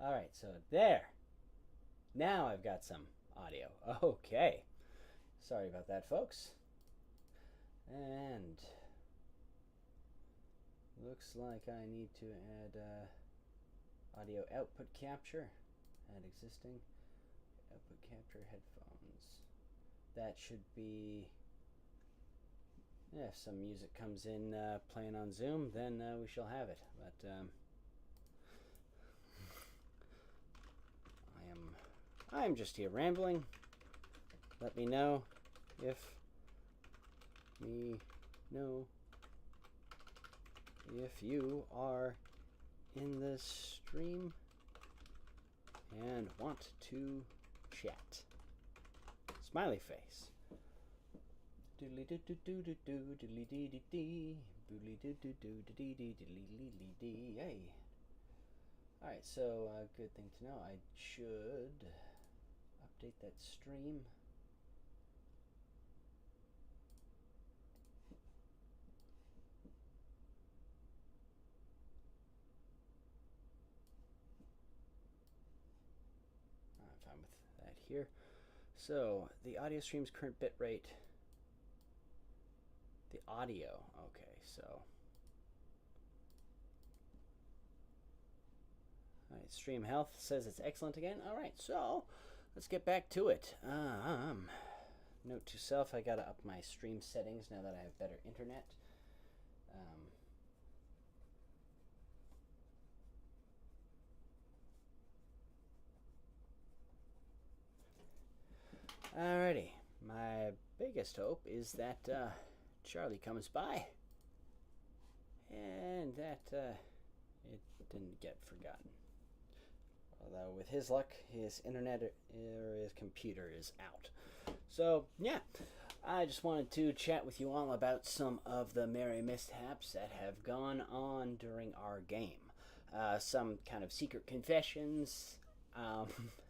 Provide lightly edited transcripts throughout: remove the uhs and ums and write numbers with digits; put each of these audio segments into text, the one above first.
All right, so there. Now I've got some audio. Okay. Sorry about that, folks. And looks like I need to add audio output capture. Add existing output capture headphones. That should be. Yeah, if some music comes in playing on Zoom, then we shall have it. But I am just here rambling. Let me know if you are in the stream and want to chat. Smiley face. Doodly doo doo doo doo doo doodly dee dee dee boodly doo doo doo dee dee dee dee. Yay. Alright, so good thing to know. I should update that stream. I'm fine with that here. So the audio stream's current bit rate. The audio, okay, so. Alright, stream health says it's excellent again. Alright, so let's get back to it. Note to self, I gotta up my stream settings now that I have better internet. Alrighty, my biggest hope is that Charlie comes by and that it didn't get forgotten. Although with his luck, his internet or his computer is out. So yeah, I just wanted to chat with you all about some of the merry mishaps that have gone on during our game. Some kind of secret confessions,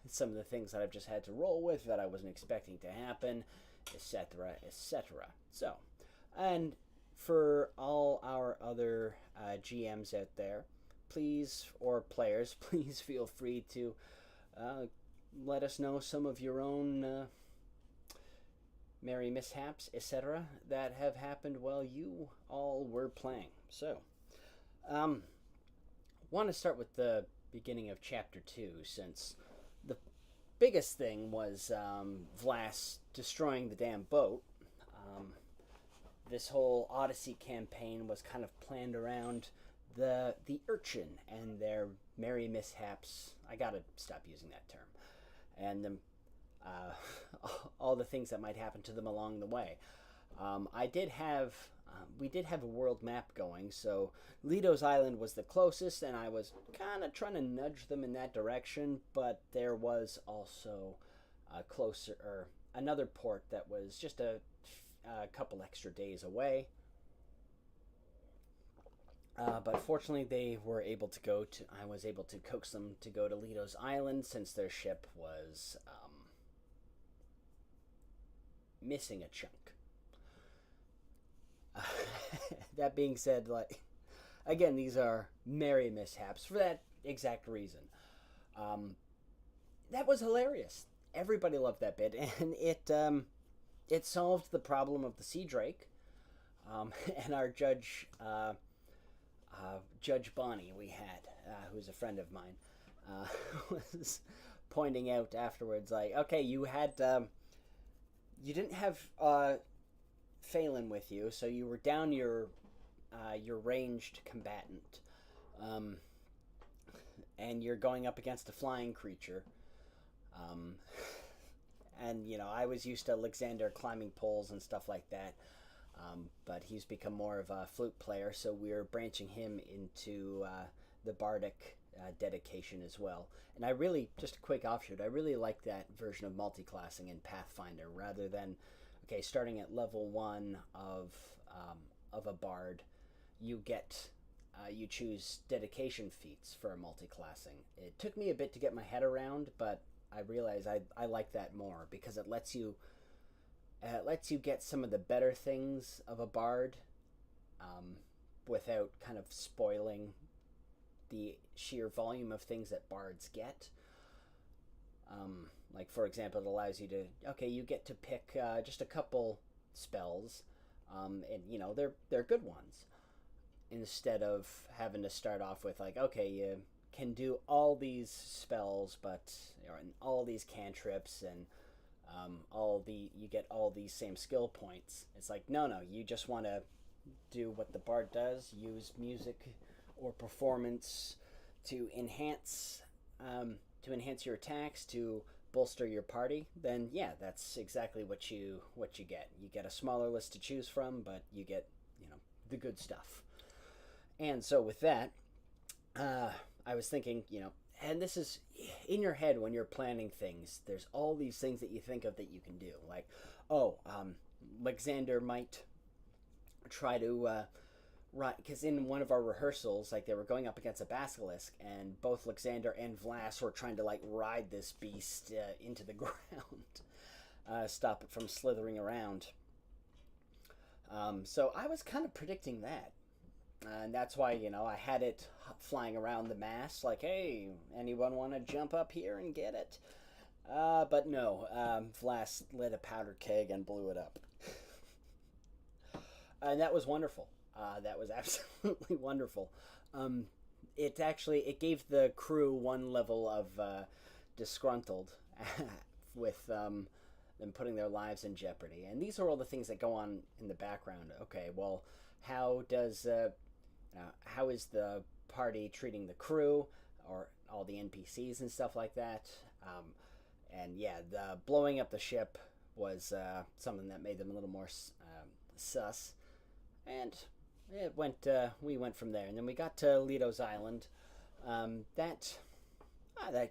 some of the things that I've just had to roll with that I wasn't expecting to happen, etc., etc. So, and for all our other GMs out there, please, or players, please feel free to let us know some of your own merry mishaps, etc., that have happened while you all were playing. So, want to start with the beginning of Chapter 2, since the biggest thing was Vlas destroying the damn boat. This whole Odyssey campaign was kind of planned around the urchin and their merry mishaps. I gotta stop using that term. And all the things that might happen to them along the way. We did have a world map going, so Lido's Island was the closest, and I was kind of trying to nudge them in that direction, but there was also another port that was just a couple extra days away. But fortunately, I was able to coax them to go to Lido's Island since their ship was missing a chunk. That being said, again, these are merry mishaps for that exact reason. That was hilarious. Everybody loved that bit, and it solved the problem of the sea drake. And our judge, Judge Bonnie, we had, who's a friend of mine, was pointing out afterwards, like, okay, you didn't have Phelan with you, so you were down your ranged combatant, and you're going up against a flying creature. And I was used to Alexander climbing poles and stuff like that, but he's become more of a flute player, so we're branching him into the bardic dedication as well. And I really, just a quick offshoot, I really like that version of multiclassing in Pathfinder rather than, okay, starting at level 1 of a bard, you choose dedication feats for multiclassing. It took me a bit to get my head around, but I realize I like that more because it lets you get some of the better things of a bard without kind of spoiling the sheer volume of things that bards get. Like for example, it allows you to you get to pick just a couple spells, and they're good ones instead of having to start off with like you can do all these spells, but all these cantrips and you get all these same skill points. It's like no, you just want to do what the bard does, use music or performance to enhance your attacks, to bolster your party. Then yeah, that's exactly what you get. You get a smaller list to choose from, but you get the good stuff. And so with that, I was thinking, and this is in your head when you're planning things. There's all these things that you think of that you can do, like Alexander might try to right, because in one of our rehearsals, like they were going up against a basilisk, and both Lyxander and Vlas were trying to like ride this beast into the ground, stop it from slithering around. So I was kind of predicting that, and that's why I had it flying around the mast, like, hey, anyone want to jump up here and get it? But no, Vlas lit a powder keg and blew it up, and that was wonderful. That was absolutely wonderful. It gave the crew one level of disgruntled with them putting their lives in jeopardy. And these are all the things that go on in the background. Okay, well, how is the party treating the crew or all the NPCs and stuff like that? And yeah, the blowing up the ship was something that made them a little more sus. And we went from there, and then we got to Leto's Island. That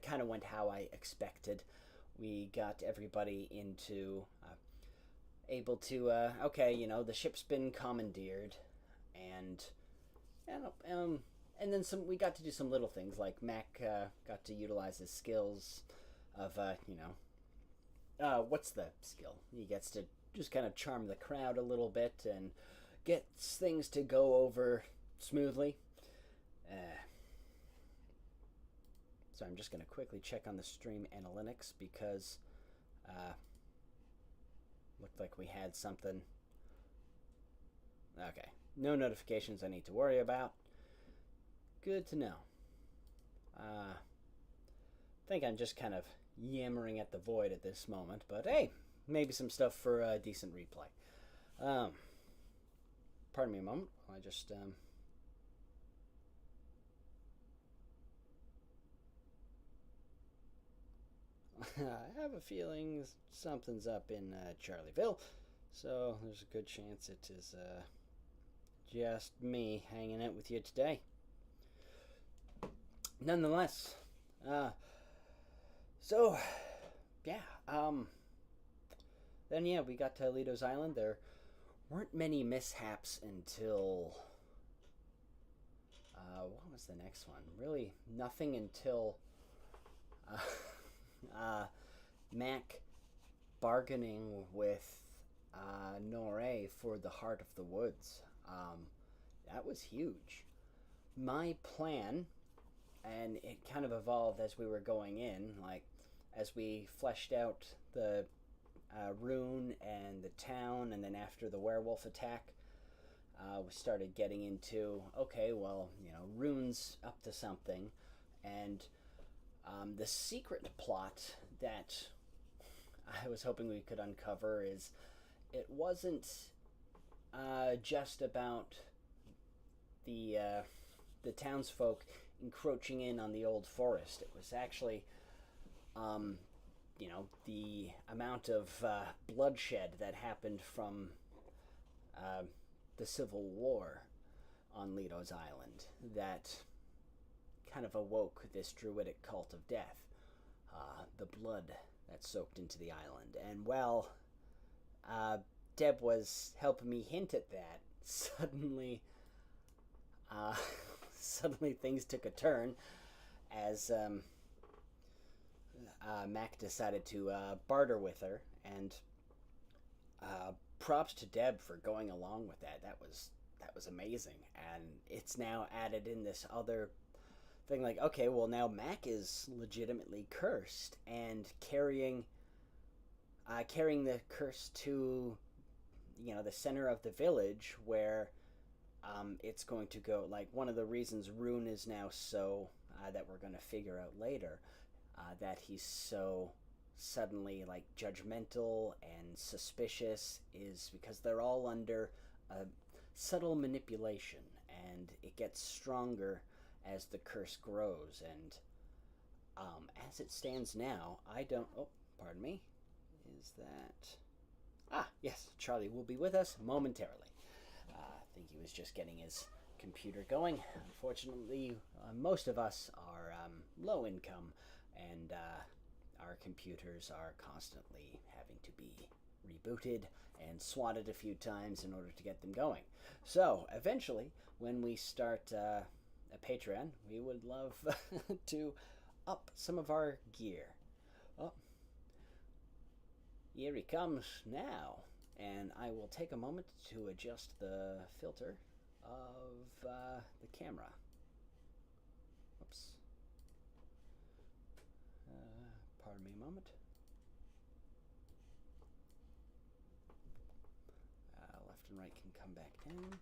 kind of went how I expected. We got everybody into able to the ship's been commandeered, and then some. We got to do some little things, like Mac got to utilize his skills of what's the skill? He gets to just kind of charm the crowd a little bit and gets things to go over smoothly. So I'm just going to quickly check on the stream analytics because looked like we had something. Okay, no notifications I need to worry about. Good to know. I think I'm just kind of yammering at the void at this moment, but hey, maybe some stuff for a decent replay. Pardon me a moment. I just I have a feeling something's up in Charlieville, so there's a good chance it is just me hanging out with you today. Nonetheless, so yeah, then yeah, we got to Leto's Island. There weren't many mishaps until what was the next one? Really, nothing until Mac bargaining with Noré for the Heart of the Woods. That was huge. My plan, and it kind of evolved as we were going in, like as we fleshed out the rune and the town, and then after the werewolf attack, we started getting into, okay, well, rune's up to something, and the secret plot that I was hoping we could uncover is it wasn't just about the townsfolk encroaching in on the old forest. It was actually the amount of bloodshed that happened from the Civil War on Leto's Island that kind of awoke this druidic cult of death, the blood that soaked into the island. And while Deb was helping me hint at that, suddenly things took a turn as Mac decided to barter with her, and props to Deb for going along with that. That was amazing, and it's now added in this other thinking like, okay, well now Mac is legitimately cursed and carrying the curse to the center of the village where it's going to go. Like one of the reasons Rune is now so that we're going to figure out later that he's so suddenly like judgmental and suspicious is because they're all under a subtle manipulation, and it gets stronger as the curse grows. And as it stands now, I don't. Oh, pardon me. Is that? Ah, yes. Charlie will be with us momentarily. I think he was just getting his computer going. Unfortunately, most of us are low income, and our computers are constantly having to be rebooted and swatted a few times in order to get them going. So, eventually, when we start a Patreon, we would love to up some of our gear. Oh, here he comes now, and I will take a moment to adjust the filter of the camera. Oops. Pardon me a moment. Left and right can come back down.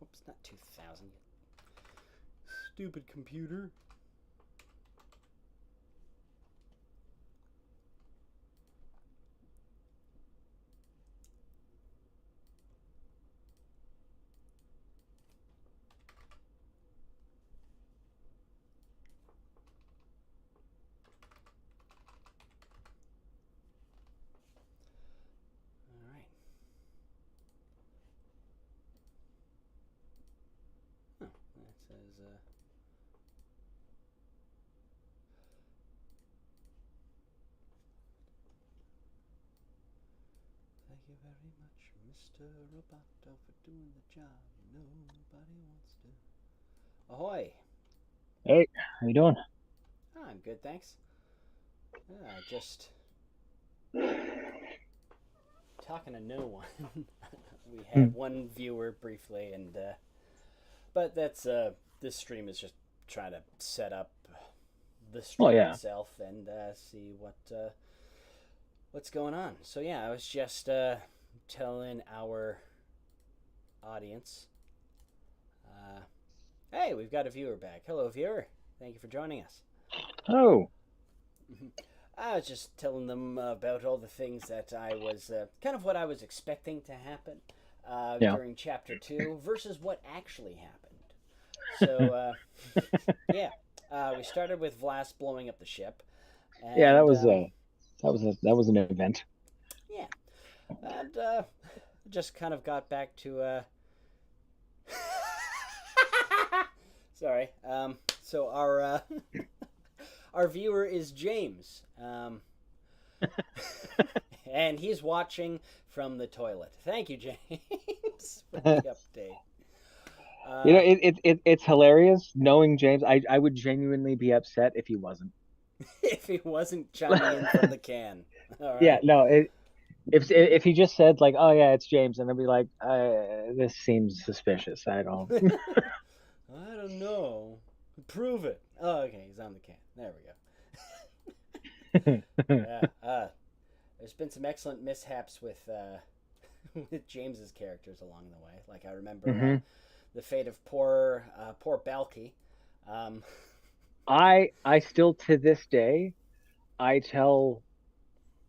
Oops, not 2000. Stupid computer. Thank you very much, Mr. Roboto, for doing the job nobody wants to. Ahoy! Hey, how you doing? Oh, I'm good, thanks. Just talking to no one. We had one viewer briefly, and but that's this stream is just trying to set up the stream itself and see what's going on. So yeah, I was just telling our audience, hey, we've got a viewer back. Hello, viewer. Thank you for joining us. Oh. I was just telling them about all the things that I was, kind of what I was expecting to happen during Chapter 2 versus what actually happened. So, yeah, we started with Vlas blowing up the ship. And, yeah, that was an event. Yeah, and just kind of got back to. Sorry. So our our viewer is James, and he's watching from the toilet. Thank you, James, for the update. It's hilarious knowing James. I would genuinely be upset if he wasn't. If he wasn't chiming in from the can. All right. Yeah, no. If he just said like, "Oh yeah, it's James," and I'd be like, "This seems suspicious." I don't. I don't know. Prove it. Oh, okay, he's on the can. There we go. Yeah. There's been some excellent mishaps with with James's characters along the way. Like I remember the fate of poor Balky. I still to this day, I tell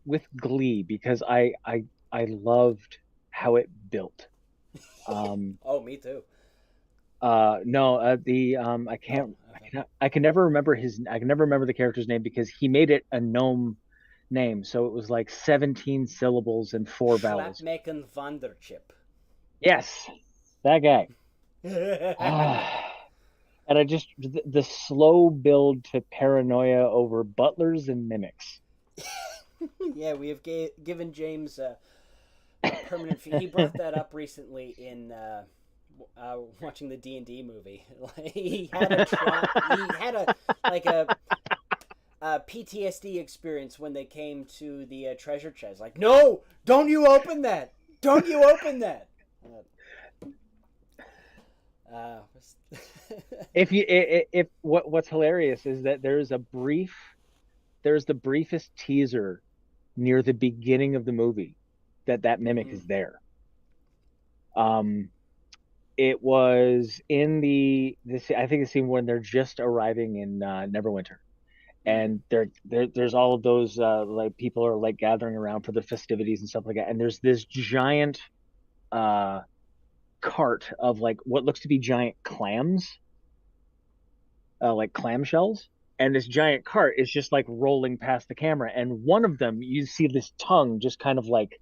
with glee because I loved how it built. Oh, me too. No, I can never remember the character's name because he made it a gnome name, so it was like 17 syllables and 4 vowels. Slapmaken Vanderchip. Yes, that guy. And I just the slow build to paranoia over butlers and mimics. Yeah, we have given James a permanent fee. He brought that up recently in watching the D&D movie. He had a PTSD experience when they came to the treasure chest. Like, no, don't you open that. Don't you open that. Uh, If what's hilarious is that there's the briefest teaser near the beginning of the movie that mimic mm-hmm. is there. Um, it was in this I think the scene when they're just arriving in Neverwinter, Mm. and there's all of those like people are like gathering around for the festivities and stuff like that, and there's this giant uh cart of like what looks to be giant clams, like clamshells. And this giant cart is just like rolling past the camera, and one of them you see this tongue just kind of like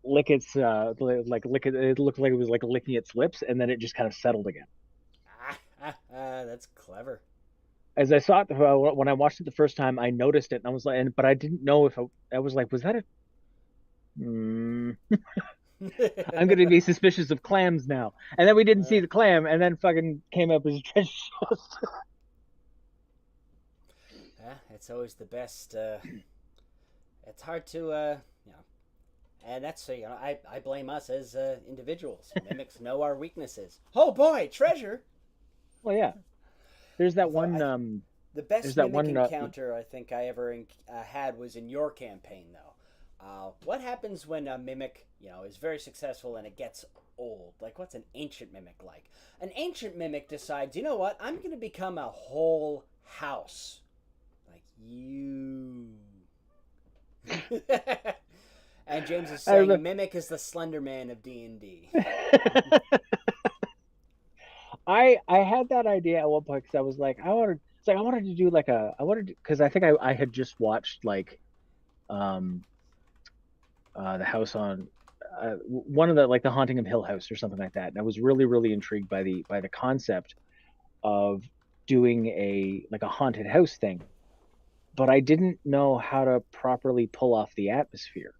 lick its like lick it. It looked like it was like licking its lips, and then it just kind of settled again. That's clever. As I saw it when I watched it the first time, I noticed it, and I was like, but I didn't know if I was like, was that a? Mm, I'm going to be suspicious of clams now. And then we didn't see the clam, and then fucking came up as a treasure chest. Yeah, it's always the best. It's hard to, you know, and that's you know, I blame us as individuals. Mimics know our weaknesses. Oh boy, treasure. Well, yeah. There's that Although one. the best There's that mimic one. encounter I think I ever had was in your campaign, though. What happens when a mimic, you know, is very successful and it gets old? Like, what's an ancient mimic like? An ancient mimic decides, you know what? I'm going to become a whole house. Like you. And James is saying a mimic is the Slender Man of D&D. I had that idea at one point because I was like, I wanted to do like I wanted because I think I had just watched like um the house on one of the like the Haunting of Hill House or something like that, and I was really intrigued by the concept of doing a like a haunted house thing, but I didn't know how to properly pull off the atmosphere,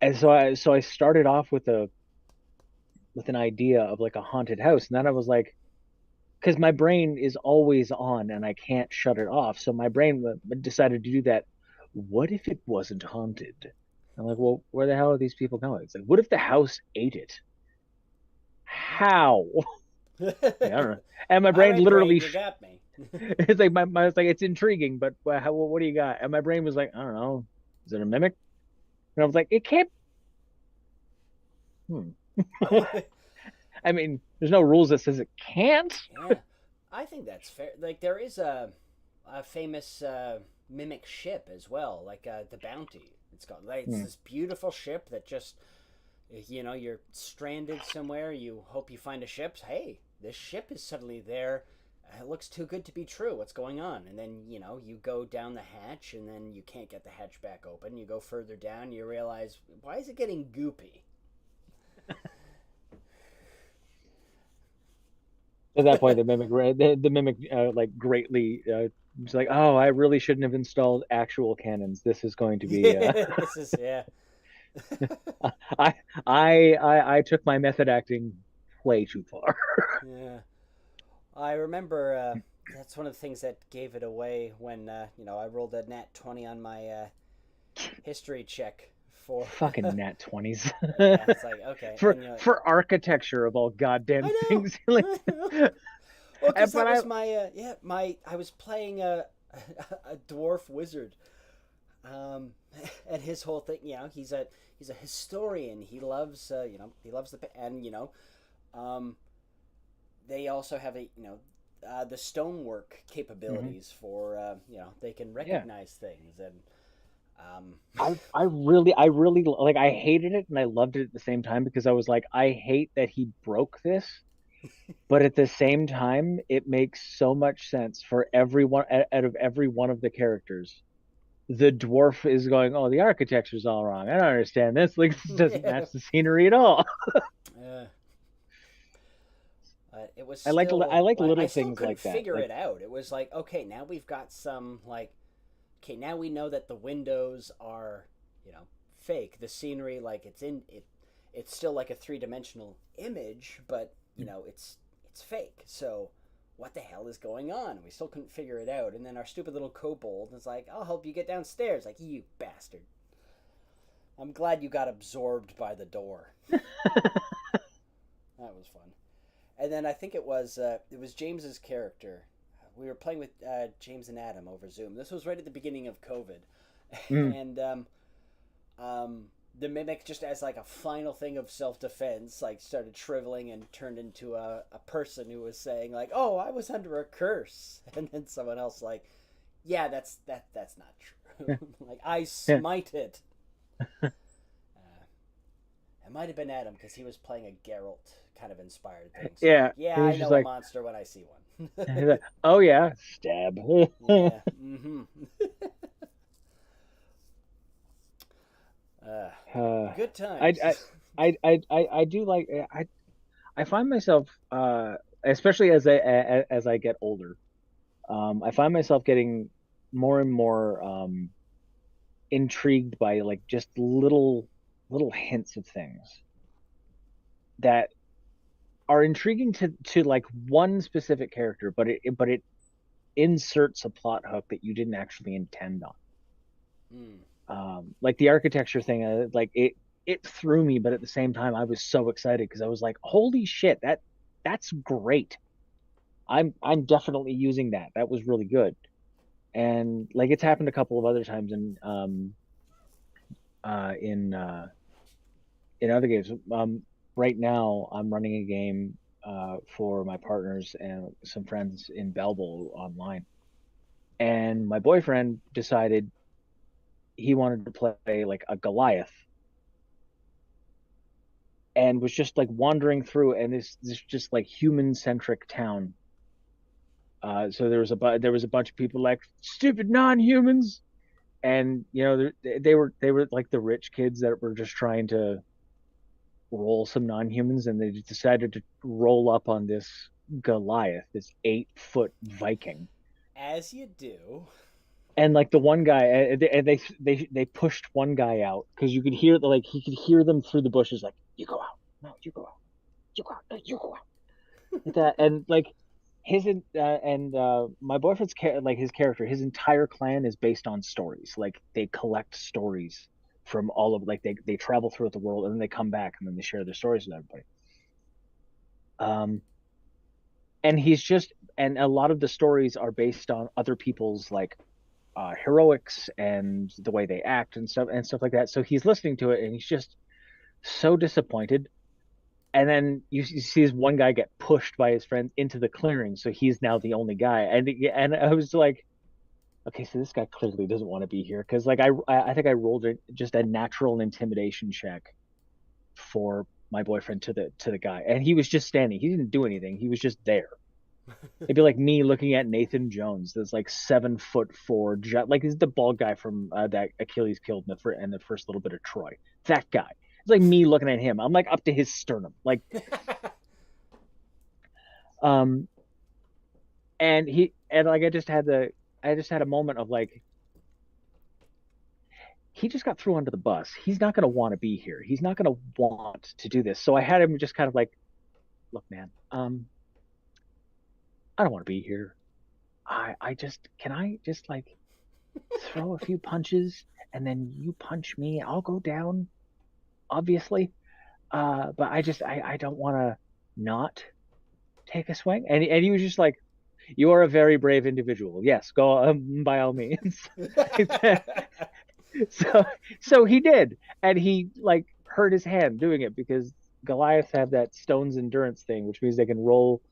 and so I started off with an idea of like a haunted house, and then I was like, because my brain is always on and I can't shut it off. So my brain decided to do that. What if it wasn't haunted? I'm like, well, where the hell are these people going? It's like, what if the house ate it? How? Like, I don't know. And my All brain right, literally, brain, you got me. it's like it's like it's intriguing, but what do you got? And my brain was like, I don't know, is it a mimic? And I was like, it can't. Hmm. I mean, there's no rules that says it can't. Yeah, I think that's fair. Like there is a famous mimic ship as well, like the Bounty. It's got like it's this beautiful ship that just you know you're stranded somewhere. You hope you find a ship. Hey, this ship is suddenly there. It looks too good to be true. What's going on? And then you know you go down the hatch, and then you can't get the hatch back open. You go further down, you realize why is it getting goopy? At that point, the mimic like greatly. It's like, oh, I really shouldn't have installed actual cannons. This is going to be. This is yeah. I, I took my method acting way too far. Yeah. I remember that's one of the things that gave it away when you know I rolled a nat 20 on my history check for Fucking nat 20s. yeah, it's like okay, for and, you know, for architecture of all goddamn I know, things. Like, I know. Well, because but that was my yeah my I was playing a dwarf wizard, and his whole thing, you know, he's a historian. He loves you know he loves and you know, they also have a you know the stonework capabilities for you know they can recognize things and I really like I hated it and I loved it at the same time because I was like, I hate that he broke this, but at the same time, it makes so much sense for everyone out of every one of the characters. The dwarf is going, oh, the architecture's all wrong. I don't understand this. Like, this doesn't yeah. match the scenery at all. Uh, it was I still like I little still things couldn't like that. figure Like, it out. It was like okay, now we've got some like okay, now we know that the windows are you know fake. The scenery like it's in it. It's still like a three-dimensional image, but you know it's fake. So what the hell is going on? We still couldn't figure it out. And then our stupid little kobold is like, I'll help you get downstairs. Like, you bastard. I'm glad you got absorbed by the door. That was fun. And then I think it was James's character. We were playing with James and Adam over Zoom. This was right at the beginning of COVID, Mm. and the mimic, just as like a final thing of self defense, like started shriveling and turned into a person who was saying like, "Oh, I was under a curse," and then someone else like, "Yeah, that's not true." Like I Yeah. smite it. It might have been Adam because he was playing a Geralt kind of inspired thing. So like, Yeah. yeah, He was I just know a like, monster when I see one. he's like, oh yeah, stab. Yeah. Mm-hmm. uh, uh, good I, times. I do like I find myself especially as I get older, I find myself getting more and more intrigued by like just little hints of things that are intriguing to like one specific character, but it inserts a plot hook that you didn't actually intend on. Mm. Like the architecture thing, like it threw me, but at the same time, I was so excited because I was like, "Holy shit, that's great! I'm definitely using that. That was really good." And like it's happened a couple of other times uh, in uh, in other games. Right now, I'm running a game for my partners and some friends in Belleville online, and my boyfriend decided he wanted to play like a Goliath and was just like wandering through and this just like human centric town. So there was a bunch of people like stupid non-humans, and you know they were like the rich kids that were just trying to roll some non-humans, and they just decided to roll up on this Goliath, this 8 foot Viking. As you do. And like the one guy, and they pushed one guy out because you could hear like he could hear them through the bushes, like you go out, no, you go out, you go out, no, you go out. Like that, and like his and my boyfriend's like his character, his entire clan is based on stories. Like they collect stories from all of like they travel throughout the world and then they come back and then they share their stories with everybody. Um, and he's just and a lot of the stories are based on other people's like heroics and the way they act and stuff like that. So he's listening to it and he's just so disappointed. And then you see this one guy get pushed by his friends into the clearing, so he's now the only guy. And I was like, okay, so this guy clearly doesn't want to be here because like I think I rolled just a natural intimidation check for my boyfriend to the guy, and he was just standing. He didn't do anything. He was just there. It'd be like me looking at Nathan Jones, that's like 7'4", like he's the bald guy from that Achilles killed in the first little bit of Troy. That guy. It's like me looking at him. I'm like up to his sternum. Like, um, and like I just had a moment of like he just got thrown under the bus. He's not gonna want to be here. He's not gonna want to do this. So I had him just kind of like, look, man, I don't want to be here. I just can I just like throw a few punches and then you punch me. I'll go down, obviously. But I don't want to not take a swing. And he was just like, you are a very brave individual. Yes, go by all means. so so he did, and he like hurt his hand doing it because Goliaths have that stone's endurance thing, which means they can roll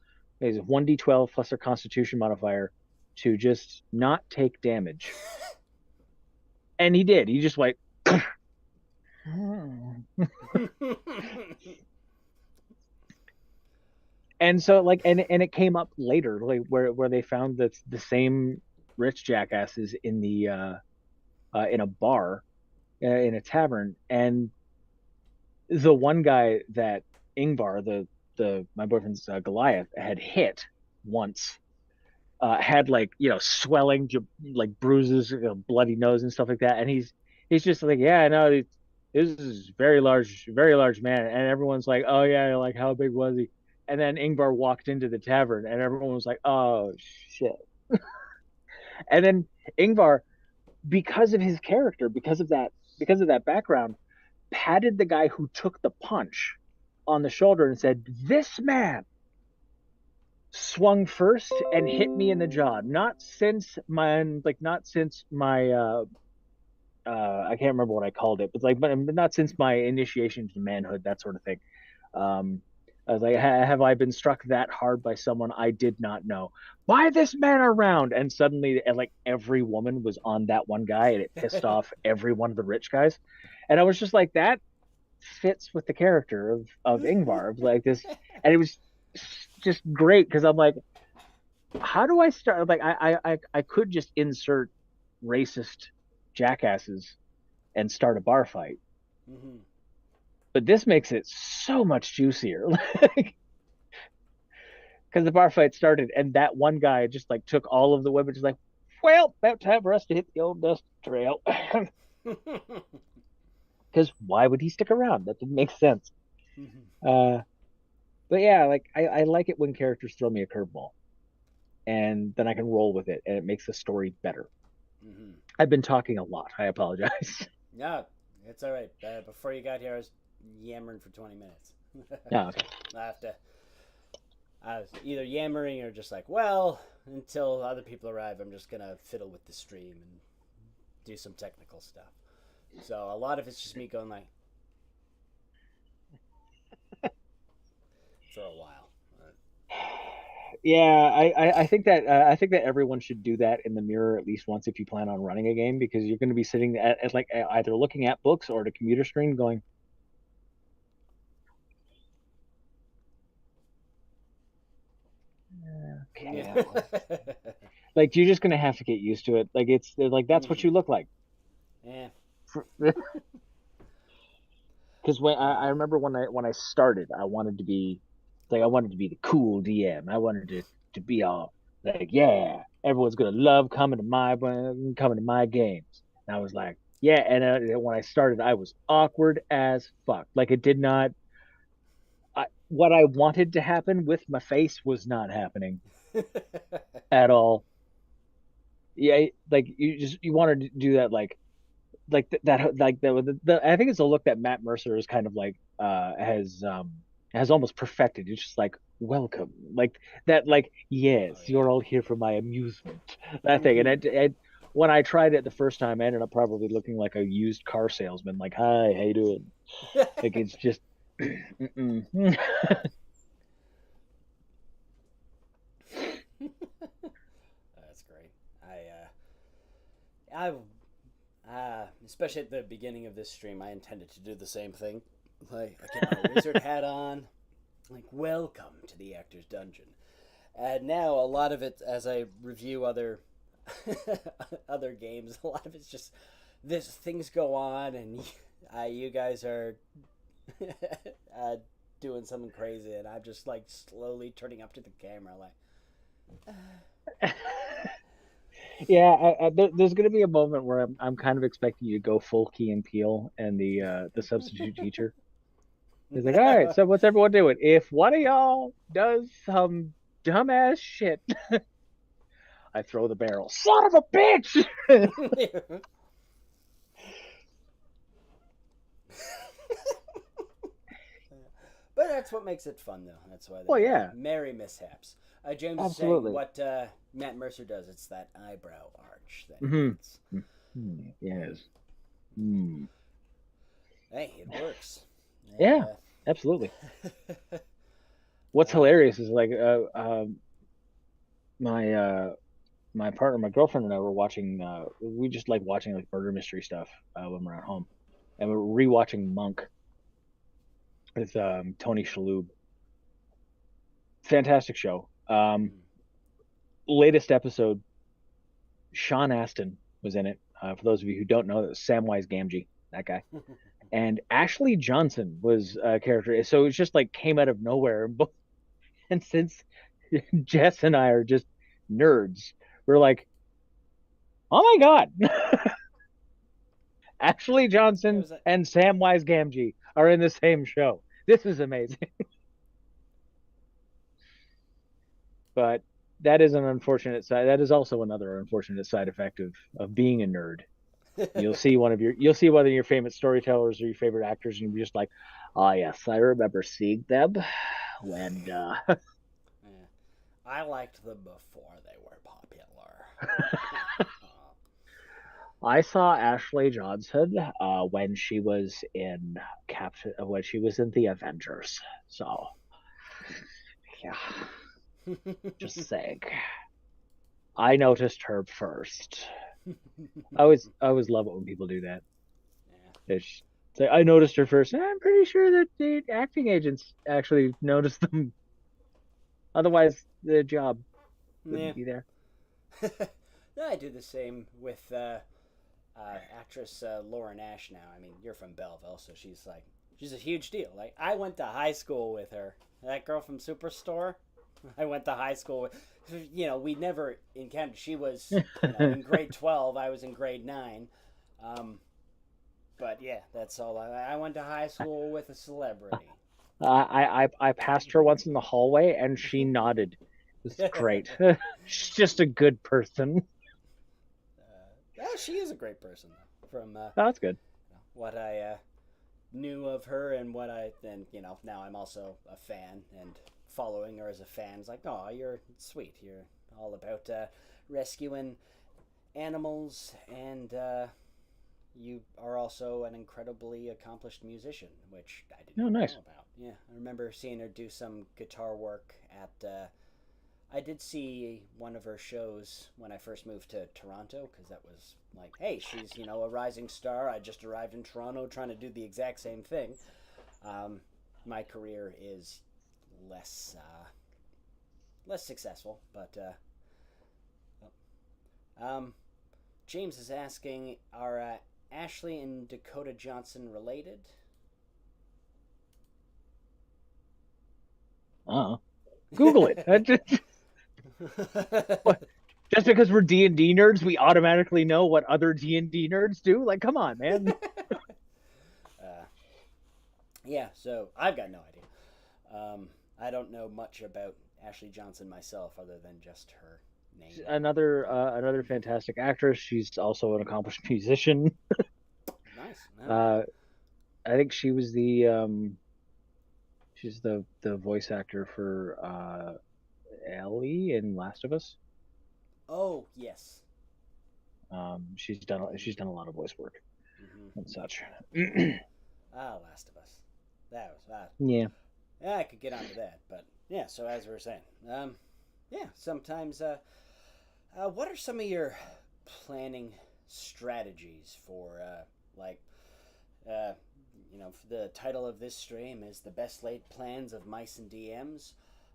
is 1d12 plus their Constitution modifier to just not take damage. And he did. He just like and so like and it came up later like where they found that the same rich jackasses in a bar in a tavern, and the one guy that Ingvar, the my boyfriend's Goliath, had hit once, had like swelling, like bruises, bloody nose and stuff like that, and he's just like, yeah, no, this is very large man, and everyone's like, oh yeah, like how big was he? And then Ingvar walked into the tavern, and everyone was like, oh shit. And then Ingvar, because of his character, because of that background, patted the guy who took the punch on the shoulder and said, "This man swung first and hit me in the jaw. Not since my I can't remember what I called it, but not since my initiation to manhood, that sort of thing." Um, I was like, "Have I been struck that hard by someone I did not know? Why this man around?" And suddenly, and like every woman was on that one guy, and it pissed off every one of the rich guys. And I was just like, that fits with the character of Ingvar, of like this, and it was just great because I'm like, how do I start? Like, I could just insert racist jackasses and start a bar fight, Hmm. but this makes it so much juicier. Because the bar fight started and that one guy just like took all of the women, just like, well, about time for us to hit the old dust trail. Because why would he stick around? That didn't make sense. Uh, but yeah, like I like it when characters throw me a curveball and then I can roll with it and it makes the story better. Hmm. I've been talking a lot. I apologize. No, it's all right. Before you got here, I was yammering for 20 minutes. Oh, okay. I have to. I was either yammering or just like, well, until other people arrive, I'm just gonna fiddle with the stream and do some technical stuff. So a lot of it's just me going like for a while. Yeah, I think that everyone should do that in the mirror at least once if you plan on running a game because you're going to be sitting at like either looking at books or the computer screen going, Yeah. okay, like you're just going to have to get used to it. Like they're like that's what Mm-hmm. you look like. Yeah. Because I remember when I started, I wanted to be like I wanted to be the cool DM. I wanted to be all like, yeah, everyone's gonna love coming to my games. And I was like, yeah. And when I started, I was awkward as fuck. Like it did not. What I wanted to happen with my face was not happening at all. Yeah, like you wanted to do that I think it's a look that Matt Mercer is kind of like has almost perfected. It's just like welcome, like that, like Oh yes, you're all here for my amusement, that thing. And yeah. when I tried it the first time, I ended up probably looking like a used car salesman. Like, hi, how you doing? Like it's just, That's great. Especially at the beginning of this stream, I intended to do the same thing. Like, I get my wizard hat on, like, welcome to the actor's dungeon. And now a lot of it, as I review other other games, a lot of it's just this things go on, and you guys are uh, doing something crazy, and I'm just like slowly turning up to the camera, like, yeah. There's gonna be a moment where I'm kind of expecting you to go full Key and Peele and the substitute teacher. He's like, all right, so what's everyone doing? If one of y'all does some dumbass shit, I throw the barrel. Son of a bitch! But that's what makes it fun, though. That's why they Well, call it yeah, merry mishaps. James is saying absolutely. what Matt Mercer does. It's that eyebrow arch that he Hmm. gets. Yes. Mm. Hey, it works. Yeah, absolutely. What's Uh, hilarious is like my my partner, my girlfriend, and I were watching. We just like watching like murder mystery stuff when we're at home, and we're rewatching Monk with Tony Shalhoub. Fantastic show. Latest episode, Sean Astin was in it. For those of you who don't know, that was Samwise Gamgee, that guy. And Ashley Johnson was a character. So it just like came out of nowhere. And since Jess and I are just nerds, we're like, oh my God, Ashley it Johnson was a, and Samwise Gamgee are in the same show. This is amazing. But that is an unfortunate side. That is also another unfortunate side effect of being a nerd. you'll see one of your favorite storytellers or your favorite actors, and you'll be just like, oh yes, I remember seeing them when Yeah. I liked them before they were popular. I saw Ashley Johnson when she was in when she was in the Avengers. So yeah, just saying. I noticed her first. I always love it when people do that. Yeah. It's say I noticed her first. I'm pretty sure that the acting agents actually noticed them. Otherwise, the job Yeah. wouldn't be there. I do the same with actress Laura Nash now. I mean, you're from Belleville, so she's a huge deal. Like, I went to high school with her. That girl from Superstore, I went to high school with. We never encountered. She was, in grade 12. I was in grade 9. Um, but yeah, that's all. I went to high school with a celebrity. I passed her once in the hallway and she nodded. It was great. She's just a good person. Yeah, she is a great person, though. From That's good. what I knew of her and what I then now I'm also a fan and following her as a fan. It's like, oh, you're sweet. You're all about rescuing animals, and you are also an incredibly accomplished musician, which I did Oh, not nice. know about. Yeah, I remember seeing her do some guitar work at. I did see one of her shows when I first moved to Toronto because that was like, hey, she's a rising star. I just arrived in Toronto trying to do the exact same thing. My career is less successful, but James is asking, are Ashley and Dakota Johnson related? Uh, Google it. Just because we're D&D nerds, we automatically know what other D&D nerds do? Like, come on, man. uh, yeah, so I've got no idea. I don't know much about Ashley Johnson myself, other than just her name. Another fantastic actress. She's also an accomplished musician. Nice. All right. Uh, I think she's the voice actor for Ellie in Last of Us. Oh yes. She's done a lot of voice work Mm-hmm. and such. Last of Us. That was that. Yeah. Yeah, I could get onto that, but yeah. So as we were saying, yeah. Sometimes, what are some of your planning strategies for, like, uh, the title of this stream is the best laid plans of mice and DMs.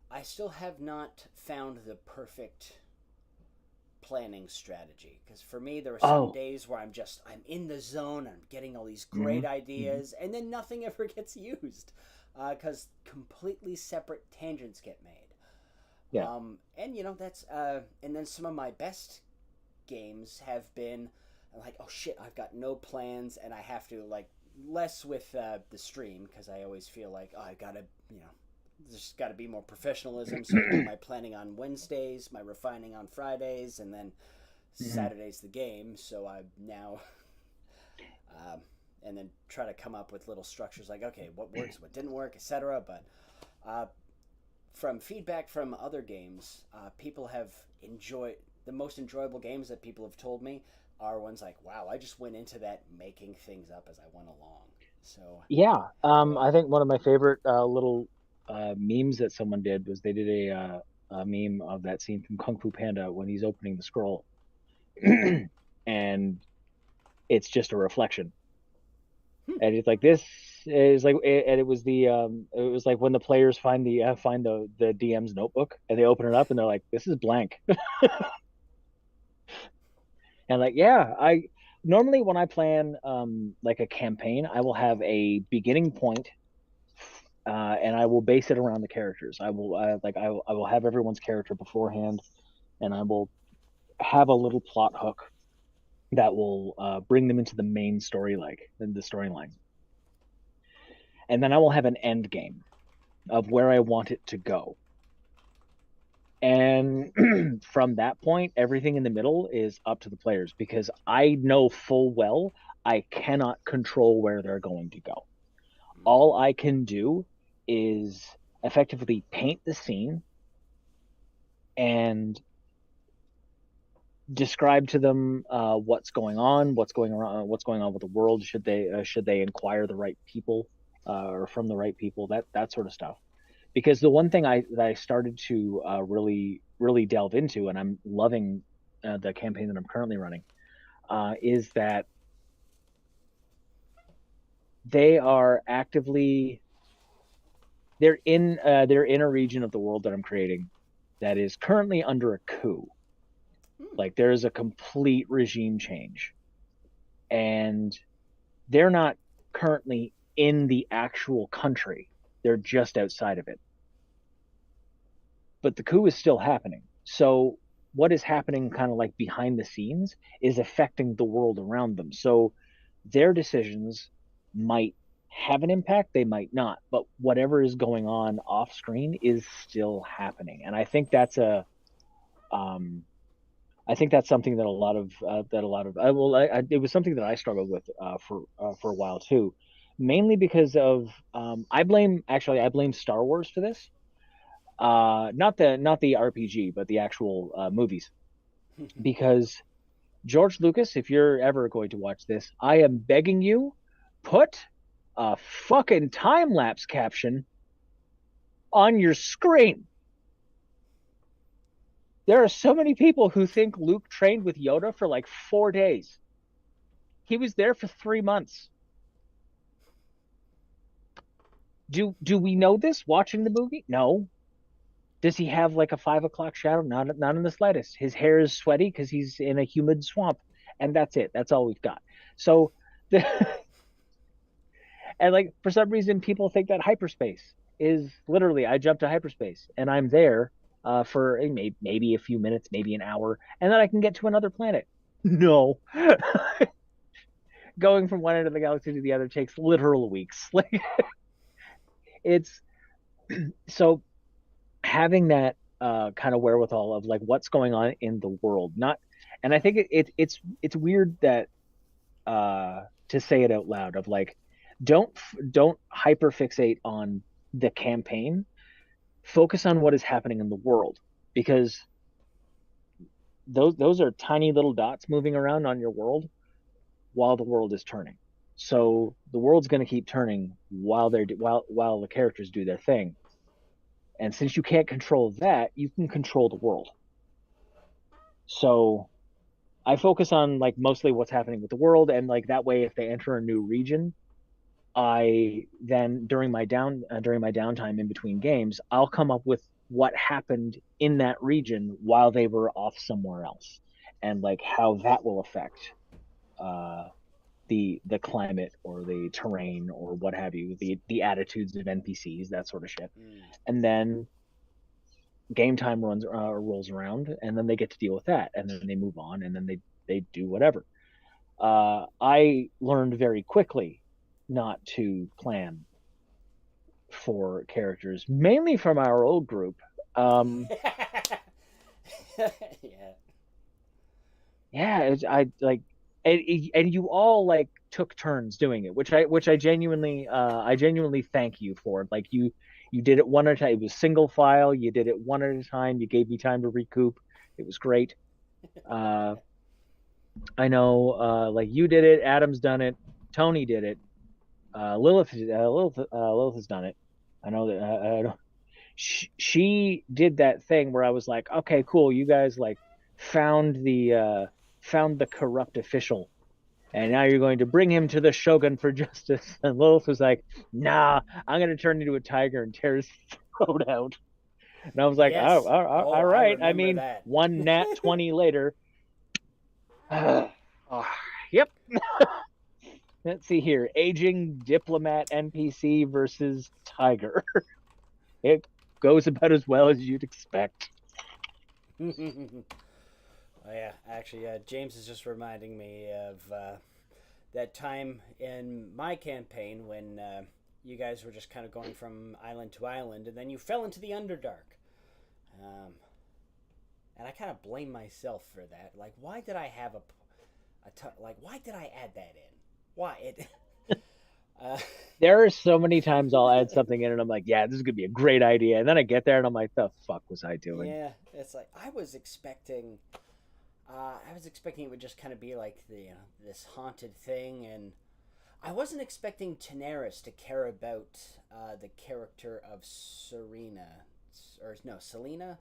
I still have not found the perfect planning strategy because for me there are some Oh. days where I'm in the zone, I'm getting all these Hmm. great Hmm. ideas, and then nothing ever gets used because completely separate tangents get made. Yeah. And that's and then some of my best games have been like, oh shit, I've got no plans, and I have to like less with the stream because I always feel like, oh, I gotta there's got to be more professionalism. So I do my planning on Wednesdays, my refining on Fridays, and then Hmm. Saturday's the game. So I now, um, and then try to come up with little structures like, okay, what works, what didn't work, etc. But uh, from feedback from other games, people have enjoyed the most enjoyable games that people have told me are ones like, wow, I just went into that making things up as I went along. So, Yeah. I think one of my favorite little memes that someone did was they did a meme of that scene from Kung Fu Panda when he's opening the scroll, and it's just a reflection, hmm, and it's like this is like, and it was like when the players find the DM's notebook and they open it up and they're like, this is blank, and like, yeah, I normally when I plan like a campaign, I will have a beginning point, and I will base it around the characters. I will have everyone's character beforehand, and I will have a little plot hook that will bring them into the main story, like in the storyline, and then I will have an end game of where I want it to go. And from that point, everything in the middle is up to the players because I know full well I cannot control where they're going to go. All I can do is effectively paint the scene and describe to them what's going on, what's going on with the world. Should they inquire the right people or from the right people? That sort of stuff. Because the one thing I started to really delve into, and I'm loving the campaign that I'm currently running, is that they are actively they're in a region of the world that I'm creating that is currently under a coup. Like there is a complete regime change, and they're not currently in the actual country. They're just outside of it. But the coup is still happening. So what is happening kind of like behind the scenes is affecting the world around them. So their decisions might have an impact, they might not, but whatever is going on off screen is still happening. And um, I think that's something that a lot of it was something that I struggled with for a while too, mainly because of I blame Star Wars for this. Not the RPG, but the actual movies, because George Lucas, if you're ever going to watch this, I am begging you, put a fucking time lapse caption on your screen. There are so many people who think Luke trained with Yoda for like 4 days. He was there for 3 months. Do we know this watching the movie? No. Does he have like a 5 o'clock shadow? Not in the slightest. His hair is sweaty because he's in a humid swamp, and that's it. That's all we've got. So, the, and like for some reason, people think that hyperspace is literally I jump to hyperspace and I'm there for maybe a few minutes, maybe an hour, and then I can get to another planet. No, going from one end of the galaxy to the other takes literal weeks. Like it's so having that kind of wherewithal of like what's going on in the world, not, and I think it's weird that to say it out loud of like don't don't hyperfixate on the campaign, focus on what is happening in the world, because those are tiny little dots moving around on your world while the world is turning. So the world's going to keep turning while the characters do their thing. And since you can't control that, you can control the world. So I focus on like mostly what's happening with the world, and like that way, if they enter a new region, I then during my downtime in between games, I'll come up with what happened in that region while they were off somewhere else, and like how that will affect uh, the climate or the terrain or what have you, the attitudes of NPCs, that sort of shit. Mm. And then game time rolls around, and then they get to deal with that, and then they move on, and then they do whatever. I learned very quickly not to plan for characters, mainly from our old group. Yeah. Yeah, I like, and you all like took turns doing it, which I genuinely thank you for. Like you did it one at a time. It was single file. You did it one at a time. You gave me time to recoup. It was great. Uh, I know, like you did it. Adam's done it. Tony did it. Lilith has done it. I know that. She did that thing where I was like, okay, cool. You guys like found the uh, found the corrupt official, and now you're going to bring him to the Shogun for justice. And Lilith was like, nah, I'm going to turn into a tiger and tear his throat out. And I was like, oh, Yes. Oh, all I right. I remember mean, that. one nat 20 later. Oh, yep. Let's see here. Aging diplomat NPC versus tiger. It goes about as well as you'd expect. Oh yeah, actually, James is just reminding me of that time in my campaign when you guys were just kind of going from island to island, and then you fell into the Underdark. Um, and I kind of blame myself for that. Like, why did I have like, why did I add that in? Why it? Uh, There are so many times I'll add something in and I'm like, yeah, this is gonna be a great idea. And then I get there and I'm like, the fuck was I doing? yeah, it's like I was expecting it would just kind of be like this haunted thing, and I wasn't expecting Daenerys to care about the character of Serena, or no, Selena.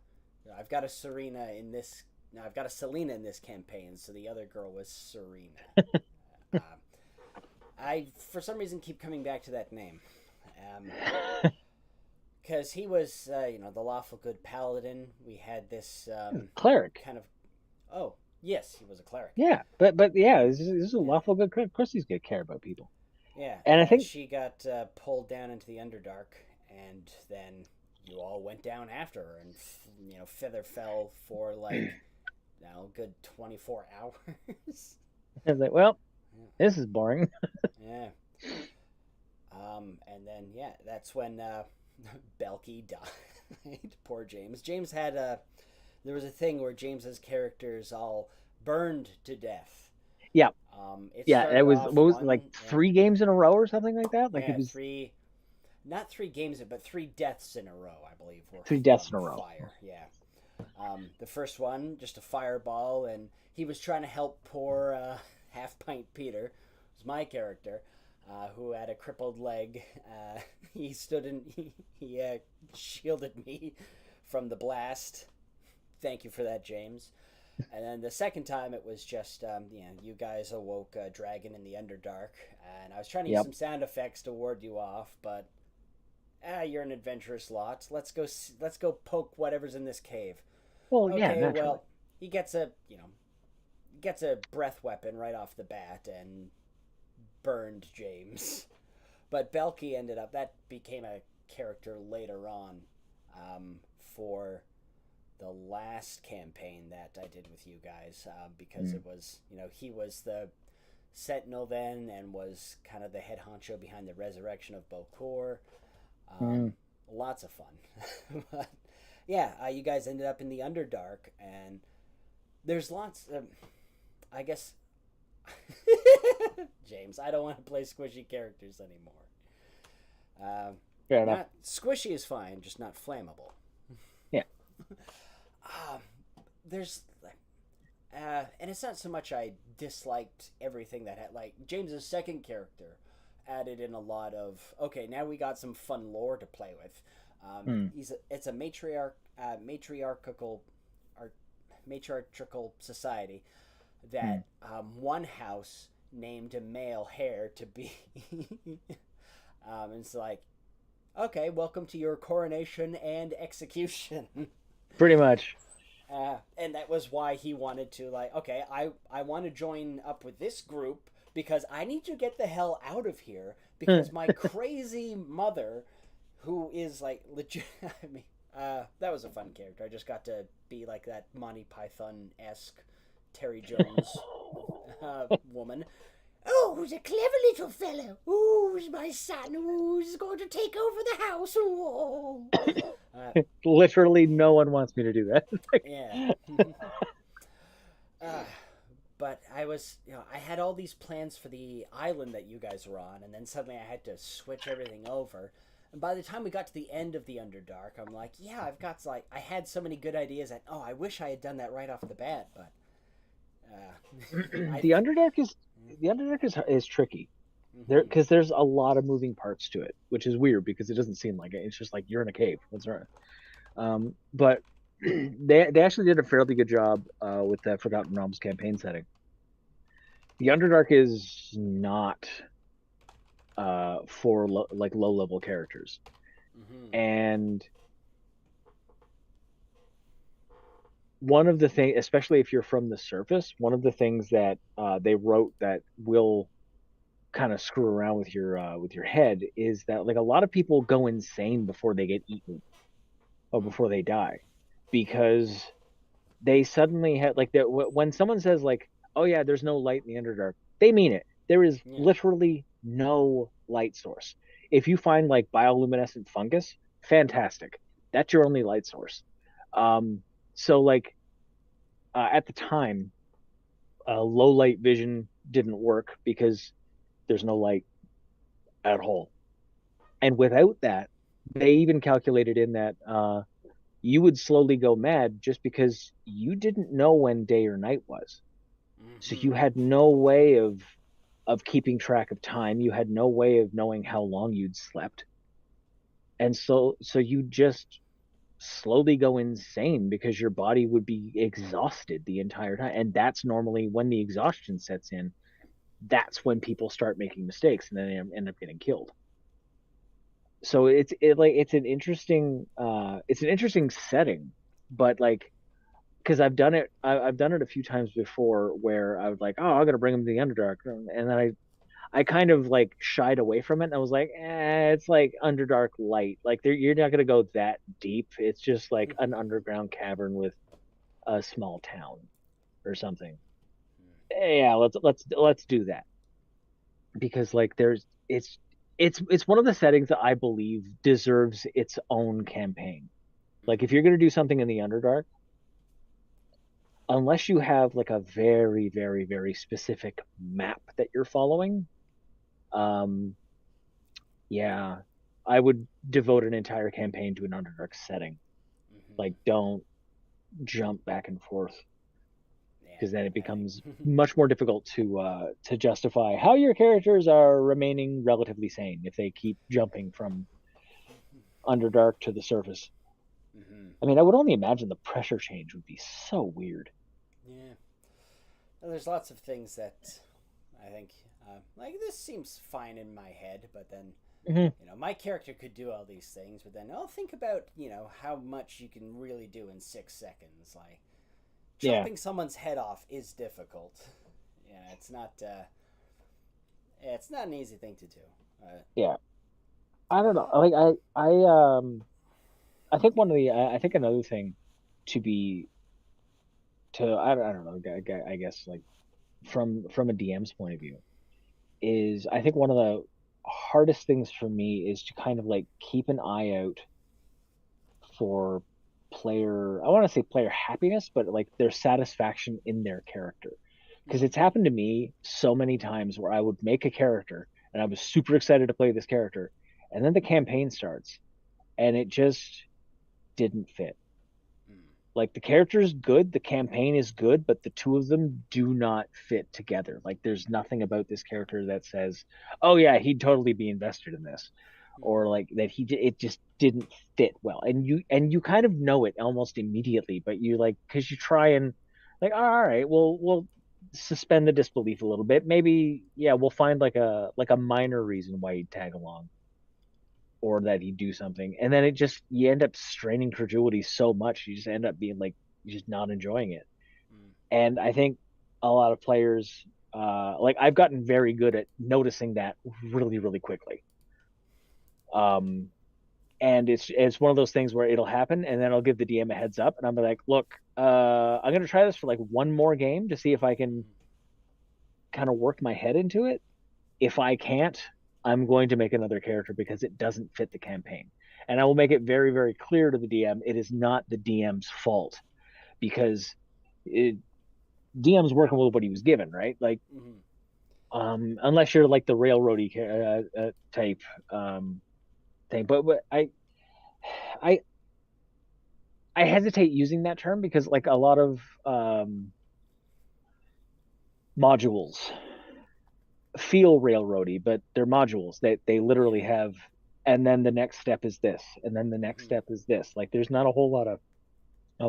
I've got a Serena in this. No, I've got a Selena in this campaign, so the other girl was Serena. I for some reason keep coming back to that name, because he was the lawful good paladin. We had this Cleric. kind of oh yes, he was a cleric. Yeah, but yeah, this is a Yeah. lawful good. Of course, he's gonna care about people. Yeah, And I think she got pulled down into the Underdark, and then you all went down after her, and feather fell for like now good 24 hours. I was like, well, this is boring. Yeah. And then yeah, that's when Belky died. Poor James. James had there was a thing where James's characters all burned to death. Yeah, It yeah. It started was off what was it, one, like yeah, 3 games in a row or something like that. Like it yeah, was three, not 3 games, but 3 deaths in a row, I believe, were 3 deaths in from a row. fire. Yeah. The first one, just a fireball, and he was trying to help poor Half Pint Peter, who's my character, who had a crippled leg. He stood and he shielded me from the blast. Thank you for that, James. And then the second time, it was just, you guys awoke a dragon in the Underdark, and I was trying to use Yep. some sound effects to ward you off, but you're an adventurous lot. Let's go poke whatever's in this cave. Well, yeah, Okay, naturally. well, he gets a breath weapon right off the bat and burned James. But Belky ended up that became a character later on for the last campaign that I did with you guys because it was he was the Sentinel then and was kind of the head honcho behind the resurrection of Bokor. Mm. Lots of fun. But yeah, you guys ended up in the Underdark, and there's lots of, I guess, James, I don't want to play squishy characters anymore. Fair enough. Not squishy is fine, just not flammable. Yeah. There's, and it's not so much I disliked everything that had like James's second character added in a lot of okay. Now we got some fun lore to play with. It's a matriarchal society that one house named a male heir to be. It's like, okay, welcome to your coronation and execution. Pretty much. And that was why he wanted to like, okay, I want to join up with this group because I need to get the hell out of here because my crazy mother, who is like legit, I mean, that was a fun character. I just got to be like that Monty Python-esque Terry Jones woman. Oh, who's a clever little fellow. Who's my son? Who's going to take over the house? Oh. Literally, no one wants me to do that. Yeah. But I was, I had all these plans for the island that you guys were on, and then suddenly I had to switch everything over. And by the time we got to the end of the Underdark, I'm like, yeah, I had so many good ideas that, I wish I had done that right off the bat, but the Underdark is tricky. There because there's a lot of moving parts to it, which is weird because it doesn't seem like it. It's just like you're in a cave. What's wrong? But they actually did a fairly good job with the Forgotten Realms campaign setting. The Underdark is not for like low level characters, and one of the things, especially if you're from the surface, one of the things that they wrote that will kind of screw around with your head is that like a lot of people go insane before they get eaten or before they die because they suddenly had like that when someone says like, oh yeah, there's no light in the Underdark, they mean it. There is literally no light source. If you find like bioluminescent fungus, fantastic, that's your only light source. So like at the time, low light vision didn't work because there's no light at all. And without that, they even calculated in that you would slowly go mad just because you didn't know when day or night was. So Mm-hmm. you had no way of keeping track of time. You had no way of knowing how long you'd slept. And so you just slowly go insane because your body would be exhausted the entire time. And that's normally when the exhaustion sets in. That's when people start making mistakes and then they end up getting killed. So it's an interesting setting, but like because I've done it a few times before where I was like, oh, I'm gonna bring him to the Underdark, and then I kind of like shied away from it. And I was like, it's like Underdark light. Like you're not gonna go that deep. It's just like an underground cavern with a small town or something. Yeah, let's do that because like there's it's one of the settings that I believe deserves its own campaign. Like if Mm-hmm. you're gonna do something in the Underdark, unless you have like a very, very, very specific map that you're following, um, yeah, I would devote an entire campaign to an Underdark setting. Mm-hmm. Like, don't jump back and forth Yeah, because then it I becomes think. much more difficult to justify how your characters are remaining relatively sane if they keep jumping from Underdark to the surface. Mm-hmm. I mean, I would only imagine the pressure change would be so weird. Yeah. Well, there's lots of things that I think, like, this seems fine in my head, but then, Hmm. my character could do all these things, but then I'll think about, how much you can really do in 6 seconds. Like, Yeah, chopping someone's head off is difficult. It's not an easy thing to do. yeah. I don't know. Like I think I think another thing to be I don't know I guess like from a DM's point of view is I think one of the hardest things for me is to kind of like keep an eye out for player I want to say player happiness but like their satisfaction in their character because Mm-hmm. it's happened to me so many times where I would make a character and I was super excited to play this character and then the campaign starts and it just didn't fit. Like the character is good, the campaign is good, but the two of them do not fit together. Like there's nothing about this character that says, "Oh yeah, he'd totally be invested in this," Mm-hmm. or like that it just didn't fit well. And you kind of know it almost immediately, but you like because you try and like, all right, we'll suspend the disbelief a little bit. Maybe yeah, we'll find like a minor reason why he'd tag along or that he'd do something. And then it just you end up straining credulity so much you just end up being like you're just not enjoying it. Mm-hmm. And I think a lot of players like I've gotten very good at noticing that really, really quickly. Um and it's one of those things where it'll happen and then I'll give the DM a heads up and I'm like, look, I'm gonna try this for like one more game to see if I can kind of work my head into it. If I can't, I'm going to make another character because it doesn't fit the campaign. And I will make it very, very clear to the DM it is not the DM's fault because it, DM's working with what he was given, right? Like, Mm-hmm. unless you're like the railroady type thing. But I, I hesitate using that term because like a lot of modules feel railroady, but they're modules. They literally Yeah. have, and then the next step is this, and then the next Mm-hmm. step is this. Like there's not a whole lot of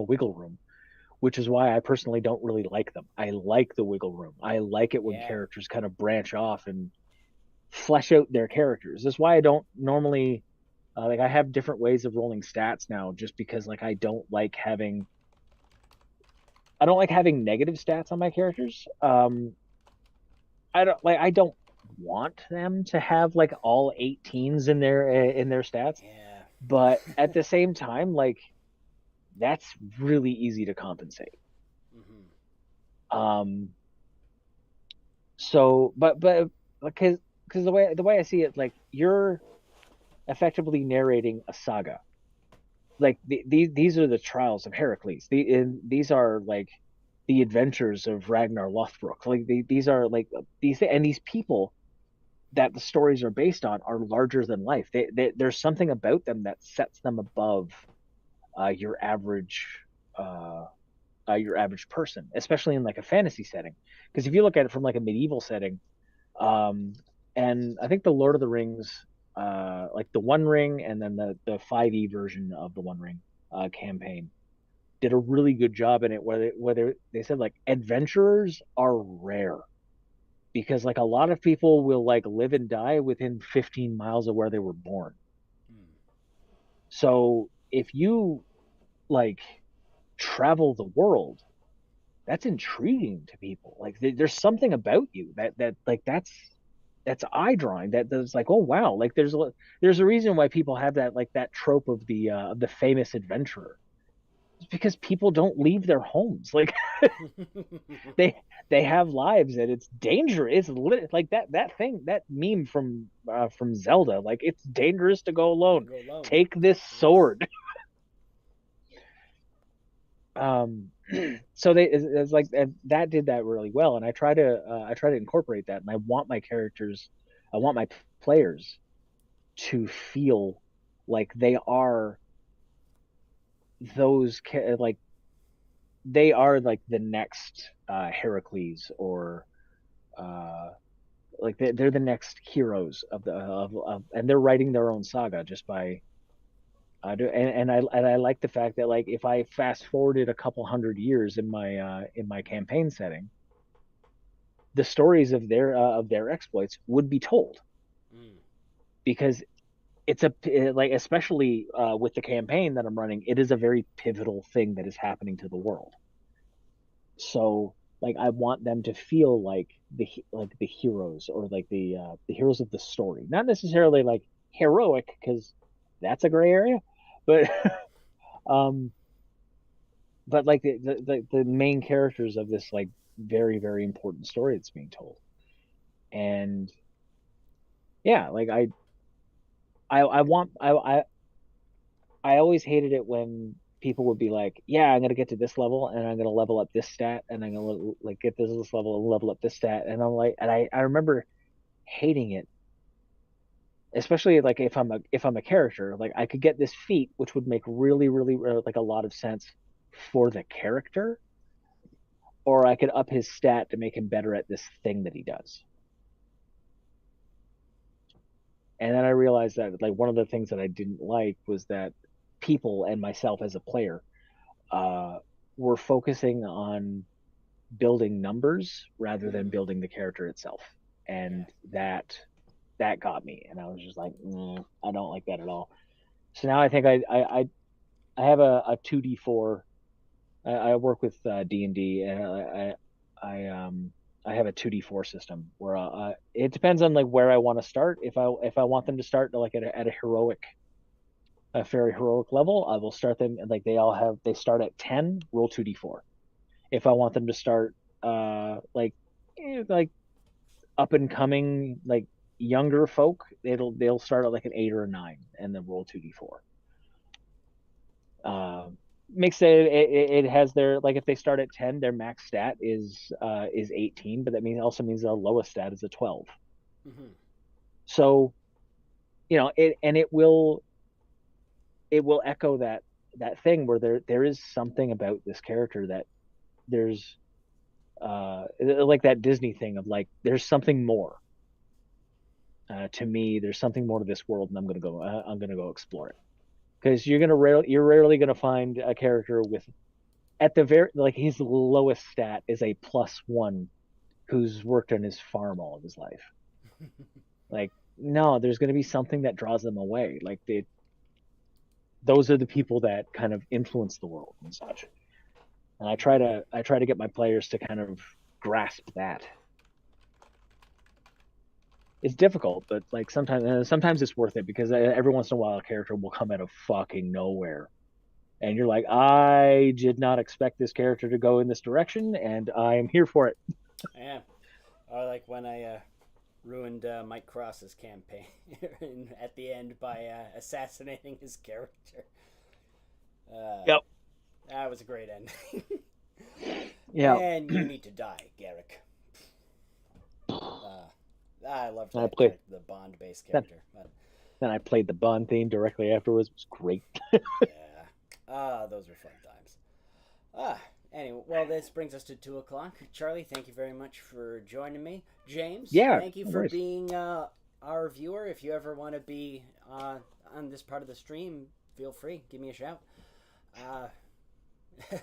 wiggle room, which is why I personally don't really like them. I like the wiggle room. I like it when Yeah. characters kind of branch off and flesh out their characters. That's why I don't normally like I have different ways of rolling stats now, just because like I don't like having negative stats on my characters. I don't want them to have like all 18s in their stats, but Yeah. at the same time, like that's really easy to compensate. Mm-hmm. Um, but because the way I see it, like you're effectively narrating a saga. Like these are the trials of Heracles. These are like the adventures of Ragnar Lothbrok. Like these are like these people that the stories are based on are larger than life. There's something about them that sets them above your uh, your average person, especially in like a fantasy setting. Because if you look at it from like a medieval setting, um, and I think the Lord of the Rings, like the One Ring, and then the 5e version of the One Ring campaign, did a really good job in it. Whether they said like adventurers are rare because like a lot of people will like live and die within 15 miles of where they were born. Hmm. So if you like travel the world, that's intriguing to people. Like there's something about you that like that's eye drawing. That's like, oh wow, like there's a reason why people have that like that trope of the famous adventurer. It's because people don't leave their homes. Like they they have lives and it's dangerous. It's like that thing, that meme from Zelda. Like it's dangerous to go To alone. go alone. Take this Yes. sword. Um, so it's like that did that really well, and I try to incorporate that, and I want my players to feel like they are like they are like the next Heracles or uh like they're the next heroes of and they're writing their own saga just by and I like the fact that like if I fast forwarded a couple hundred years in my campaign setting, the stories of their exploits would be told Mm. because it's like especially with the campaign that I'm running, it is a very pivotal thing that is happening to the world. So like I want them to feel like the heroes or like the heroes of the story, not necessarily like heroic because that's a gray area, but um like the main characters of this like very important story that's being told. And yeah, like I want I always hated it when people would be like, yeah, I'm gonna get to this level and I'm gonna level up this stat and I'm gonna like get this level and level up this stat, and I'm like, and I remember hating it, especially like if I'm a character, like I could get this feat which would make really like a lot of sense for the character, or I could up his stat to make him better at this thing that he does. And then I realized that like one of the things that I didn't like was that people and myself as a player uh, were focusing on building numbers rather than Mm. building the character itself, Yeah. and that got me, and I was just like, I don't like that at all. So now I think I have a 2d4. I work with D&D, and I have a 2d4 system where it depends on like where I want to start. If I want them to start like at a heroic a very heroic level, I will start them like they start at 10, roll 2d4. If I want them to start like up and coming like younger folk, they'll start at like an 8 or a 9 and then roll 2d4. Makes it has their like if they start at 10, their max stat is 18, but that means also means the lowest stat is a 12. Mm-hmm. So, you know, it will echo that thing where there is something about this character that there's like that Disney thing of like there's something more to me. There's something more to this world, and I'm gonna go explore it because you're rarely gonna find a character with at the very like his lowest stat is a +1 who's worked on his farm all of his life. Like no, there's gonna be something that draws them away. Like those are the people that kind of influence the world and such. And Mm. I try to get my players to kind of grasp that. It's difficult, but like sometimes it's worth it because every once in a while a character will come out of fucking nowhere, and you're like, I did not expect this character to go in this direction, and I am here for it. Yeah. Or like when I ruined Mike Cross's campaign at the end by assassinating his character. Uh, Yep. that was a great ending. Yeah. And you need to die, Garrick. I loved I that played character, the Bond-based then, character. But then I played the Bond theme directly afterwards. It was great. yeah, those were fun times. Ah, anyway, well, this brings us to 2 o'clock. Charlie, thank you very much for joining me. James, Yeah, thank you no for worries. being our viewer. If you ever want to be on this part of the stream, feel free. Give me a shout. Uh,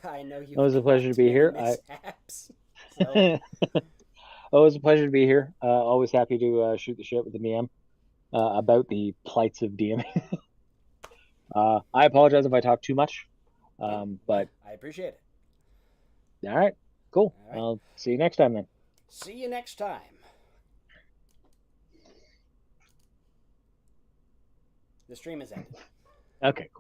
I know It was a you've pleasure to got be many here. mishaps, so Oh, it was a pleasure to be here. Always happy to shoot the shit with the DM about the plights of DMing. I apologize if I talk too much, no, but I appreciate it. all right, cool. All right, I'll see you next time then. see you next time. The stream is ended. Okay, cool.